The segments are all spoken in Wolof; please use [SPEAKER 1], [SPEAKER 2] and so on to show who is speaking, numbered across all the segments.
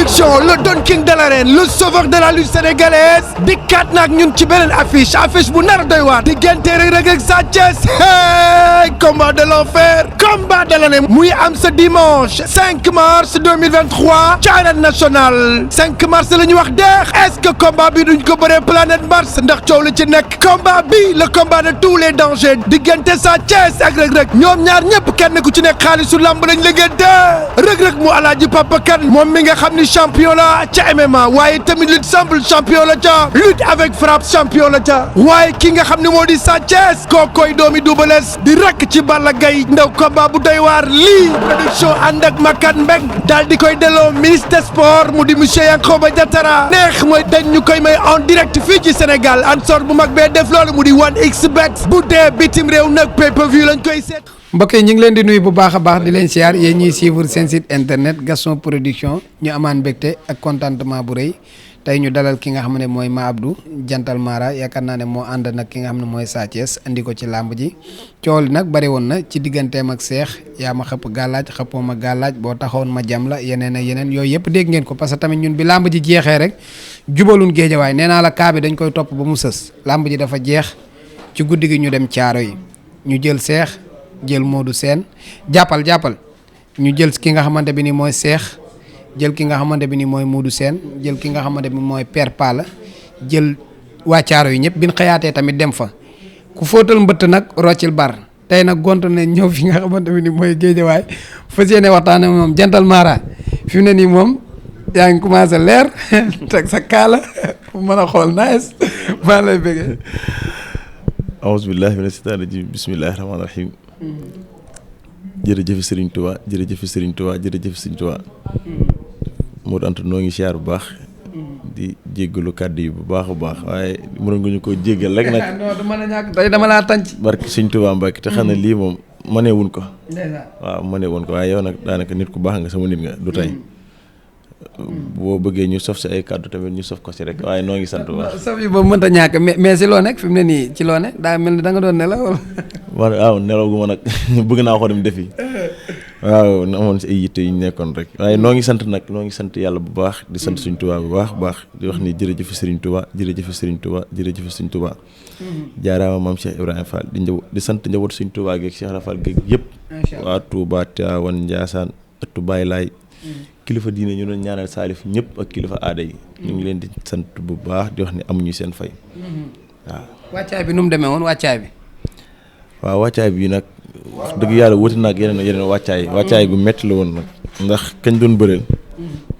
[SPEAKER 1] Production le Don King de l'arène le sauveur de la lutte sénégalaise dikkaat nag ñun ci beneen affiche bu nar doy waar diggante Reug Reug ak Sa Thiès combat de l'enfer combat de l'année muy am ce dimanche 5 mars 2023 ci arène nationale 5 mars la ñu wax deex est-ce que combat bi duñ ko bëree planète Mars ndax coow la ci nekk combat bi le combat de tous les dangers diggante Sa Thiès ak Reug Reug ñoom ñaar ñëpp kenn ku ci nekk xaalisu lamb lañ liggéente Reug Reug mu Alaaji Papa Kane moom mi nga xam ni champion la ca MMA waaye tamit lutte simple champion la ca lutte avec frappe champion la ca waaye ki nga xam ne moo di Sa Thiès kookoy doomi Double Less di rakk ci Balla Gaye ndaw combat bu doy waar lii production ànd ak Makan Mbeng daal di koy delloo ministre des sports mu di monsieur Yankhoba Diattara neex mooy dañ ñu koy may en direct fii ci Sénégal ansor bu mag bee def loolu mu di 1xBet bu dee bitim réew nag pay-per-view lañ koy seet.
[SPEAKER 2] mbokk yi ñu ngi leen di nuyu bu baax a baax di leen siyaar yéen ñuy suivre seen site internet Gaston Production ñu amaan mbégte ak contentement bu rëy tey ñu dalal ki nga xam ne mooy Ma Abdou Jantal Mara yaakaar naa ne moo ànd nag ki nga xam ne mooy Sa Thiès andi ko ci làmb ji coow li nag bari woon na ci digganteem ak Seex yaa ma xëpp gàllaaj xëppoo ma gàllaaj boo taxawoon ma jam la yeneen ak yeneen yooyu yëpp dégg ngeen ko parce que tamit ñun bi làmb ji jeexee rek jubalun géejawaay nee naa la kaa bi dañ koy topp ba mu sës làmb ji dafa jeex ci guddi gi ñu dem caaro yi ñu jël Seex jël Modou Sène jàppal ñu jël ki nga xamante bi ni mooy Seex jël ki nga xamante bi ni mooy Modou Sène jël ki nga xamante bi mooy Père Pala jël waa caaro yi ñëpp bi ñu xëyaatee tamit dem fa ku fóotal mbëtt nag roccil bar tey nag gont ne ñëw fi nga xamante bi ni mooy géejawaay fas yéene waxtaane moom Jantal Mara fi mu ne nii moom yaa ngi commencé leer teg sa kaala mën a xool nice maa lay bëggee.
[SPEAKER 3] aouzu billahi mina shaytaani rajiim bismillahi rahmaani rahiim jërëjëf Serigne Touba jërëjëf Serigne Touba jërëjëf Serigne Touba Modou Anta noo ngi siyaar bu baax di jéggalu kàddu yi bu baax a baax waaye mënoon nga ñu ko jéggal rek nag
[SPEAKER 2] non du mën a ñàkk tey dama laa tànc
[SPEAKER 3] barke Serigne Touba Mbacke te xam ne lii moom mëneewuñ ko waaw mëneewuñ ko waaye yow nag daanaka nit ku baax nga sama nit nga du tey boo bëggee ñu sof si ay kàddu tamit ñu sof ko si rek waaye noo ngi sant bu baax.
[SPEAKER 2] sof yi boobu mënta ñàkk mais si loo nekk fi mu ne nii ci loo nekk daa mel ni da nga doon nelaw wala.
[SPEAKER 3] waaw nelaw gu ma nag bëgg naa ko dem defi waaw amoon si ay yitte yu ñu nekkoon rek waaye noo ngi sant nag noo ngi sant yàlla bu baax di sant Serigne Touba bu baax di wax ni jërëjëf Serigne Touba jërëjëf Serigne Touba jërëjëf Serigne Touba. jaaraama maam Cheikh Ibrahima Fall di sant njabootu Serigne Touba geeg Cheikh Rafal geeg yëpp. macha allah waa Touba Tivaouane Ndiassane ëttu Baye Laay kilifa diine ñu doon ñaanal Salif ñëpp ak kilifa aada yi. ñu ngi leen di sant bu baax di wax ni amuñu seen fay. waaw.
[SPEAKER 2] wàccaay bi nu mu demee woon wàccaay bi.
[SPEAKER 3] waaw wàccaay bi nag wax dëgg yàlla wuti na ak yeneen wàccaay gu metti la woon nag ndax kañ doon bëreel.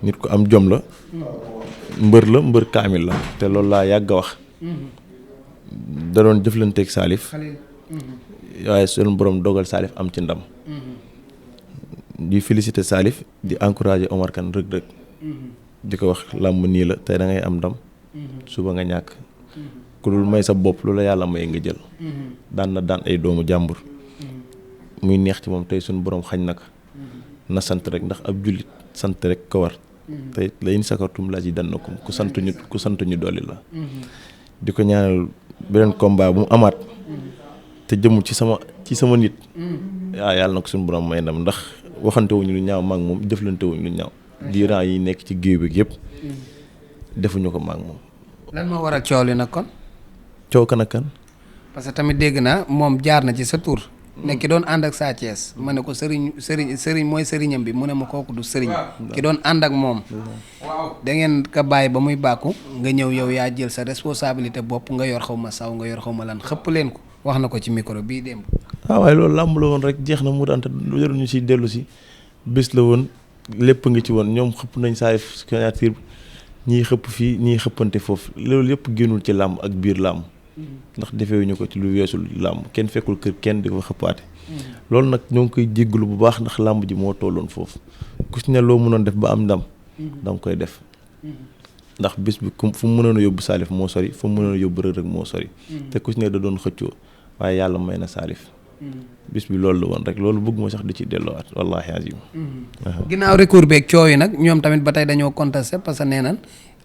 [SPEAKER 3] nit ku am jom la. mbër kaamil la te loolu laa yàgg a wax. da doon jëflanteeg Salif. waaye sunu borom dogal Salif am ci ndam. di féliciter Salif di encourager Omar Kane Reug Reug di ko wax làmb nii la tey da ngay am ndam suba nga ñàkk ku dul may sa bopp lu la yàlla may nga jël daan ay doomu jàmbur muy neex ci moom tey suñu borom xañ na ko na sant rek ndax ab jullit sant rek ko war tey la in sakartum la zidannakum ku sant ñu dolli la di ko ñaanal beneen combat bu mu amaat te jëm ci sama nit waaw yàlla na ko suñu borom may ndam ndax waxante wuñu lu ñaaw maag moom deflante wuñu lu ñaaw diiran yi nekk ci géew bi yëpp defuñu ko maag moom.
[SPEAKER 2] lan moo waral coow li nag kon.
[SPEAKER 3] coow kan ak kan.
[SPEAKER 2] parce que tamit dégg naa moom jaar na ci sa tur. ne ki doon ànd ak Sa Thiès ma ne ko sëriñ mooy sëriñam bi mu ne ma kooku du sëriñ. ki doon ànd ak moom. da ngeen ko bàyyi ba muy bàkku nga ñëw yow yaa jël sa responsabilité bopp nga yor xaw ma saw nga yor xaw ma lan xëpp leen ko wax na ko ci micro bii démb.
[SPEAKER 3] waaye loolu làmb la woon rek jeex na mu daan lu jarul ñu si dellu si bés la woon lépp ngi ci woon ñoom xëpp nañ saa signature ñii xëpp fii ñii xëppante foofu loolu yëpp génnul ci làmb ak biir làmb ndax defeewuñu ko ci lu weesul làmb kenn fekkul kër kenn di ko xëppaate loolu nag ñoo ngi koy jéggalu bu baax ndax làmb ji moo tolloon foofu ku si ne loo mënoon def ba am ndam danga koy def ndax bés bi fu mu mënoon a yóbbu Salif moo sori fu mu mënoon a yóbbu Reug Reug moo sori te ku si ne da doon xëccoo waaye yàlla may na Salif bis bi loolu la woon rek loolu bëgg ma sax di ci delloowaat wallaahi azim.
[SPEAKER 2] ginnaaw recours beeg coow yi nag ñoom tamit ba tey dañoo contesté parce que nee nañ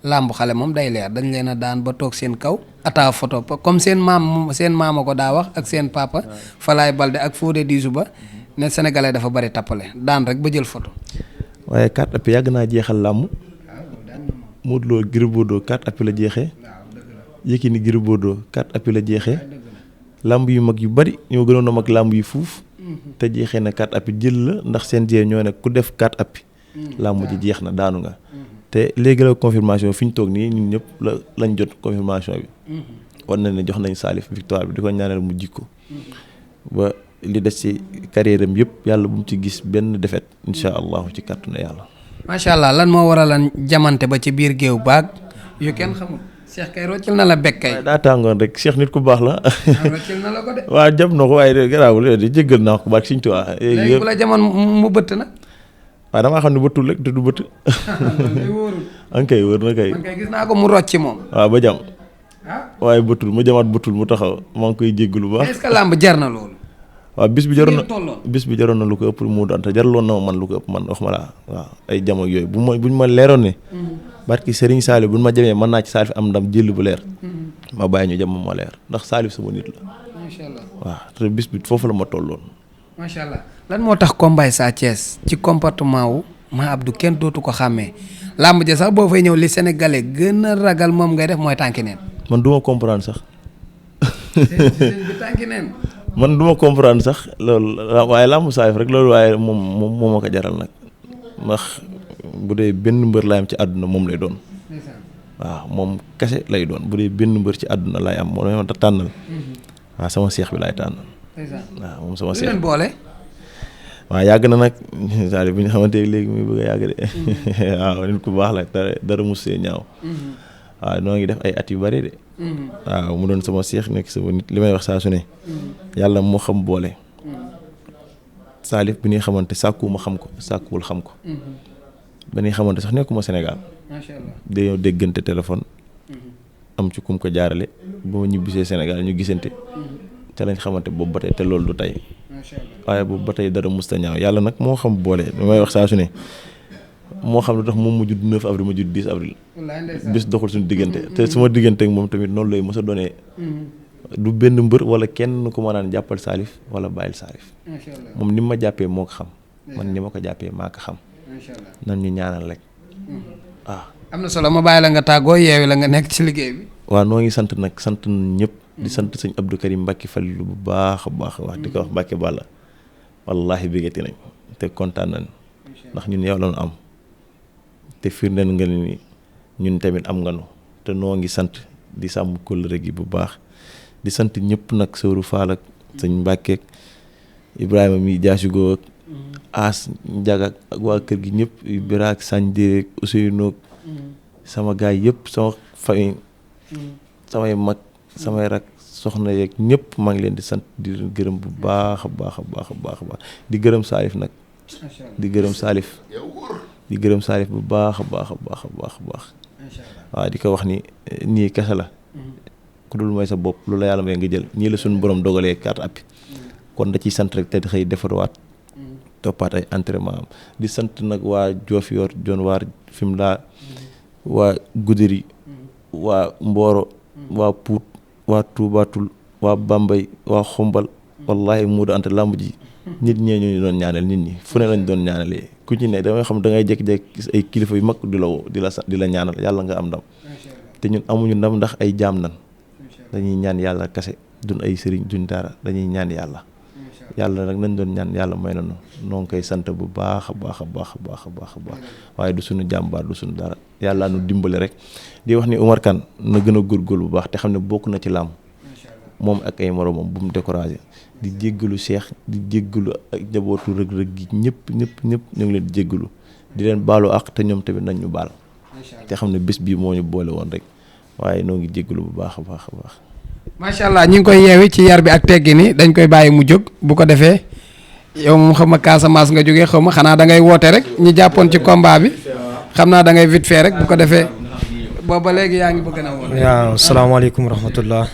[SPEAKER 2] làmb xale moom day leer dañ leen a daan ba toog seen kaw ata photo comme seen maama ko daa wax ak seen papa Falaye Balde ak Fodé Diisou ba ne sénégalais dafa bari tappale daan rek ba jël photo.
[SPEAKER 3] waaye carte d'appui yàgg naa jeexal làmb Modou Lo Gris Bordeaux 4 appuis la jeexee. Yékini Gris Bordeaux 4 appuis la jeexee. làmb yu mag yu bari ñoo gënoon a mag làmb yu fuuf. te jeexee na 4 appuis jël la ndax seen jee ñoo ne ku def 4 appuis. làmb ji jeex na daanu nga. te léegi la confirmation fi ñu toog nii ñun ñëpp lañ jot confirmation bi. war na ne jox nañ Salif victoire bi di ko ñaanal mu jikko ba li des ci carrière am yëpp yàlla bu mu ci gis benn défaite incha allahu ci kàttanu yàlla.
[SPEAKER 2] macha allah lan moo waraloon jamante ba ci biir géew baag yu kenn xamul. Cheikh kay roccil na la bekk kay.
[SPEAKER 3] daa tàngoon rek Cheikh nit ku baax la.
[SPEAKER 2] roccil na la ko de.
[SPEAKER 3] waaw jam na ko waaye de garaawul de jéggal naa ko baat Sëñ Tuubaa.
[SPEAKER 2] léegi bu la jamoon mu bëtt nag.
[SPEAKER 3] waaw damaa xam ne bëttul rek te du bëtt.
[SPEAKER 2] loolu wóorul.
[SPEAKER 3] an kay wër na kay.
[SPEAKER 2] man kay gis naa ko mu rocci moom.
[SPEAKER 3] waaw ba jam.
[SPEAKER 2] ah
[SPEAKER 3] waaye bëttul mu jamaat bëttul mu taxaw maa ngi koy jéggalu bu baax.
[SPEAKER 2] est-ce que làmb jar na loolu.
[SPEAKER 3] waaw bis bi jaroon na lu ko ëpp mu doon te jaraloon na ma man lu ko ëpp man wax ma laa waaw ay jam ak yooyu buñ ma leeroon ne. barki Serigne Salif buñ ma jamee mën naa ci Salif am ndam jël bu leer. ma bàyyi ñu jam ma leer ndax Salif sama nit la.
[SPEAKER 2] macha allah
[SPEAKER 3] waaw te bis bi foofu la ma tolloon.
[SPEAKER 2] macha allah lan moo tax combat Sa Thiès ci comportement wu Ma Abdou kenn dootu ko xàmmee làmb ja sax boo fay ñëw li sénégalais gën a ragal moom ngay def mooy tànki neen.
[SPEAKER 3] man du ma comprendre sax.
[SPEAKER 2] bi tànki neen.
[SPEAKER 3] man du ma comprendre sax loolu waaye làmb Salif rek loolu waaye moom moo ma ko jaral nag ndax bu dee benn mbër laay am ci àdduna moom lay doon. waaw moom kese lay doon bu dee benn mbër ci àdduna lay am moo ma ta tànnal. waaw sama seex bi laay tànnal. waaw moom sama seex
[SPEAKER 2] leen boole.
[SPEAKER 3] waaw yàgg na nag Salif bi ñu xamante léegi muy bëgg a yàgg de. waaw nit ku baax la dara mu see ñaaw. waaw noo ngi def ay at yu bari de. waaw mu doon sama seex nekk sama nit li may wax saa su ne. yàlla moo xam boole. Salif bi ñuy xamante sàkkuwuma xam ko sàkkuwul xam ko. ba ñuy xamante sax nekkuma Sénégal.
[SPEAKER 2] macha allah
[SPEAKER 3] dañoo déggante téléphone. am ci kum ko jaarale ba ma ñibbisee Sénégal ñu gisante. te lañ xamante boobu ba tey te loolu du tey.
[SPEAKER 2] macha allah
[SPEAKER 3] waaye boobu ba tey dara musta ñaaw yàlla nag moo xam boole li may wax saa su ne. moo xam lu tax moom mu judd 9 avril ma judd 10 avril. bis doxul suñu diggante te suma diggante ak moom tamit noonu lay mos a doonee. du benn mbër wala kenn ku ma naan jàppal Salif wala bàyyil Salif. moom ni ma jàppee moo ko xam. man ni ma ko jàppee maa ko xam. nan ñu ñaanal rek. waaw.
[SPEAKER 2] am na solo ma bàyyi la nga tàggoo yeewi la nga nekk ci liggéey bi.
[SPEAKER 3] waaw noo ngi sant nag sant ñëpp. di sant sëñ Abdou Karim Mbacke Falilou bu baax a baax wax di ko wax Mbacke Balla wallaahi bégati nañ te kontaan nañ ndax ñun yow la ñu am. te firndeel nga ni ñun tamit am nga nu te noo ngi sant di sàmm kóllëre gi bu baax di sant ñëpp nag Sëwru Faal ak sëñ Mbàkke ak Ibrahima mi jaasugoo ak As Njaga ak waa kër gi ñëpp Biraak Sanjé ak Ousseynou sama gaay yëpp sama famille samay mag samay rak soxna yeeg ñëpp maa ngi leen di sant di leen gërëm bu baax a baax a baax a baax a baax di gërëm Salif nag di gërëm Salif di gërëm Salif bu baax a baax a baax a baax a baax waaw di ko wax ni nii kese la ku dul mooy sa bopp lu la yàlla may nga jël ñii la suñu borom dogalee 4 appuis kon da ciy sant rek te xëy defarwaat toppaat ay entraînement am di sant nag waa Diofior Jon waar Fimela waa Goudiri waa Mboro waa Pout waa Toubatul waa Bambey waa Xombal wallahi Moodu Anta lamb ji nit ñee ñu doon ñaanal nit ñi fu ne lañ doon ñaanalee ku ci ne damay xam da ngay jékki-jékki gis ay kilifa yu mag di la woo di la ñaanal yàlla nga am ndam te ñun amuñu ndam ndax ay jaam nan dañuy ñaan yàlla kase duñ ay sëriñ duñ dara dañuy ñaan yàlla yàlla nag nañ doon ñaan yàlla may nañu noo ngi koy sant bu baax a baax a baax a baax a baax a baax waaye du suñu jàmbaar du suñu dara yàlla nu dimbale rek di wax ni Omar Kane na gën a góorgóorlu bu baax te xam ne bokk na ci làmb moom ak ay moromam bu mu découragé di jéggalu Cheikh di jéggalu ak njabootu rëg-rëg gi ñëpp ñu ngi leen di jéggalu di leen baalu àq te ñoom tamit nañ ñu baal te xam ne bés bii moo ñu boole woon rek waaye noo ngi jéggalu bu baax a baax a baax.
[SPEAKER 2] macha allah ñi ngi koy yeewi ci yar bi ak teggi ni dañ koy bàyyi mu jóg bu ko defee yow moom xam ma Casamance nga jógee xaw ma xanaa da ngay woote rek ñi jàppoon ci combat bi xam naa da ngay vite fait rek bu ko defee booba léegi yaa ngi bëgg na woon.
[SPEAKER 4] waaw salaamaaleykum wa rahmatullah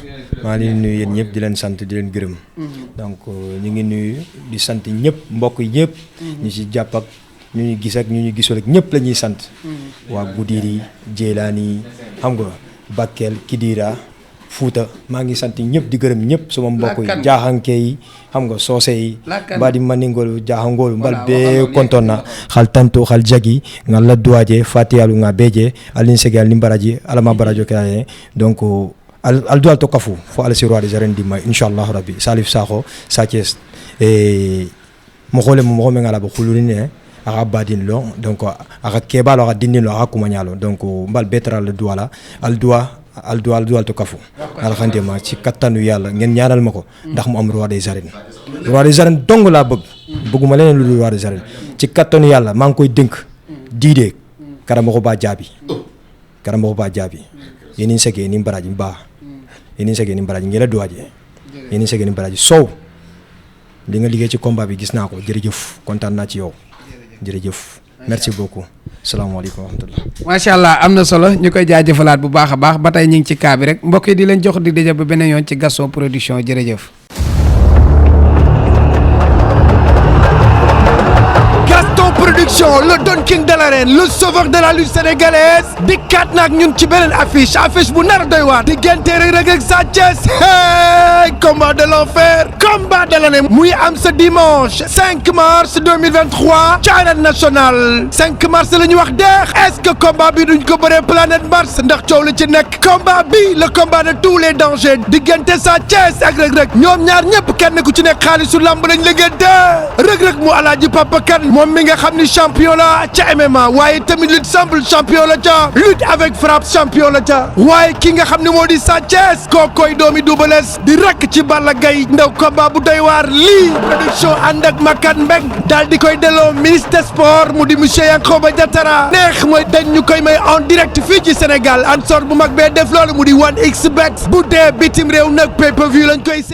[SPEAKER 4] maa ngi leen nuyu yéen ñëpp di leen sant di leen gërëm. donc ñu ngi nuyu di sant ñëpp mbokk yi ñëpp. ñu ci jàpp ak ñu ñu gis ak ñu ñu gisul ak ñëpp la ñuy sant. waa Goudiri Djeylani xam nga Bakel Kidira Fuuta maa ngi sant ñëpp di gërëm ñëpp suma mbokk yi
[SPEAKER 2] Lakkan.
[SPEAKER 4] jaaxanke yi xam nga soose yi
[SPEAKER 2] Lakkan.
[SPEAKER 4] mbaɗi maningol jahangol mbal
[SPEAKER 2] Voilà,
[SPEAKER 4] be
[SPEAKER 2] waxal
[SPEAKER 4] kontonna hal tanto hal jagi ngal ladduwaje fatiyalu nga beje alin sege al limbaraji alama barajo kaye donc al dual to kafu fo ala si roi des arènes dimma inchallah rabbi Salif Sakho Sathies e mo xole mo me ngala ba khulurine aka badin lo donc aka kebalo aka dindin lo aka kumanyalo donc mbal betra le duala al dual to kafu alhamdulillah ci kattanu yàlla ngeen ñaanal ma ko ndax mu am roi des arènes dong laa bëgguma leneen lu dul roi des arènes ci kattanu yàlla maa ngi koy dénk diidee karamoko ba jaabi yenin sege ni mbaraji mbaa yenin sege ni mbaraji ngela duwaje yenin sege ni mbaraji sow li nga liggéey ci combat bi gis naa ko jërëjëf kontaan naa ci yow jërëjëf merci beaucoup salaamaaleykum wa rahmatullah
[SPEAKER 2] macha allah am na solo ñu koy jaajëfalaat bu baax a baax ba tey ñu ngi ci kaa bi rek mbokk yi di leen jox di daje ba beneen yoon ci Gaston Production jërëjëf.
[SPEAKER 1] Gaston Production le Don King de l'arène le sauveur de la lutte sénégalaise dikkaat na ak ñun ci beneen affiche bu nar a doy waar diggante Reug Reug ak Sa Thiès combat de l'enfer combat de l'année muy am ce dimanche 5 mars 2023 ci arène nationale 5 mars la ñu wax deex est-ce que combat bi duñ ko bëree planète Mars ndax coow la ci nekk combat bi le combat de tous les dangers diggante Sa Thiès ak Reug Reug ñoom ñaar ñëpp kenn ku ci nekk xaalisu lamb lañ liggéente Reug Reug mu alaaji Papa Kane moom mi nga xam ni champion la ca MMA waaye tamit lutte simple champion la ca lutte avec frappe champion la ca waaye ki nga xam ne moo di Sa Thiès kookoy doomi Double Less di rakk ci Balla Gaye ndaw combat bu doy waar lii production ànd ak Makan Mbeng daal di koy delloo ministre des sports mu di monsieur Yankhoba Diattara neex mooy dañ ñu koy may en direct fii ci Sénégal ansor bu mag bee def loolu mu di 1xBet bu dee bitim réew nag pay-per-view lañ koy seet